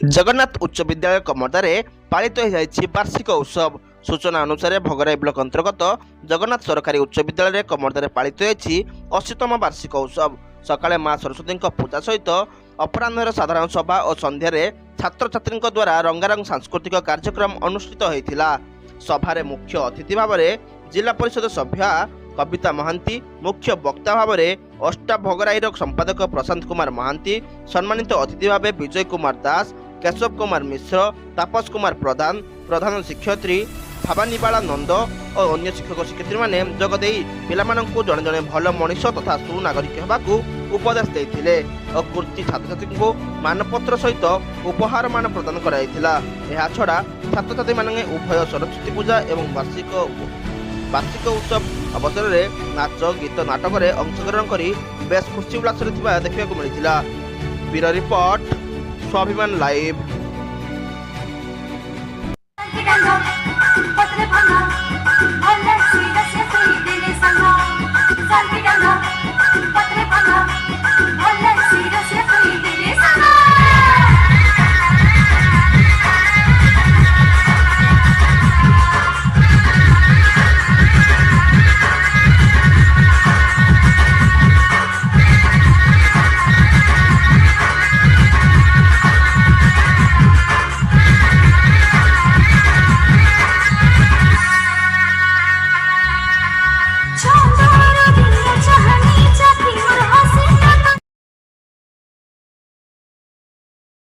जगन्नाथ उच्च विद्यालय कमरदारे पालित हो वार्षिक उत्सव। सूचना अनुसार भोगराई ब्लॉक अंतर्गत जगन्नाथ सरकारी उच्च विद्यालय कमरदारे पालित होती 80तम वार्षिक उत्सव। सकाळे मां सरस्वती पूजा सहित अपराह्न साधारण सभा और संध्यार छात्र छात्री द्वारा रंगारंग सांस्कृतिक कार्यक्रम अनुष्ठित होता। सभारे मुख्य अतिथि भाव में जिला परिषद सभ्या कविता महांती, मुख्य वक्ता भाव में अष्टा भोगराईर संपादक प्रशांत कुमार महांती, सम्मानित अतिथि भाव विजय कुमार दास, केशव कुमार मिश्र, तापस कुमार प्रधान, प्रधान शिक्षयित्री भावानीबाला नंद और अन्य शिक्षक शिक्षयित्री मैंने जोगदे पिलामानंकु जड़े जड़े भल मनीष तथा सुनागरिक होगाकू उपदेश देते और कृति छात्र छात्री को मानपत्र सहित उपहार मान प्रदान कराइथिला। एहा छड़ा छात्र छात्री माने उभय सरस्वती पूजा एवं वार्षिक उत्सव अवसर में नाच गीत नाटक में अंशग्रहण कर बेस खुशी उल्लास देखा मिलता। ब्यूरो रिपोर्ट स्वाभिमान लाइव।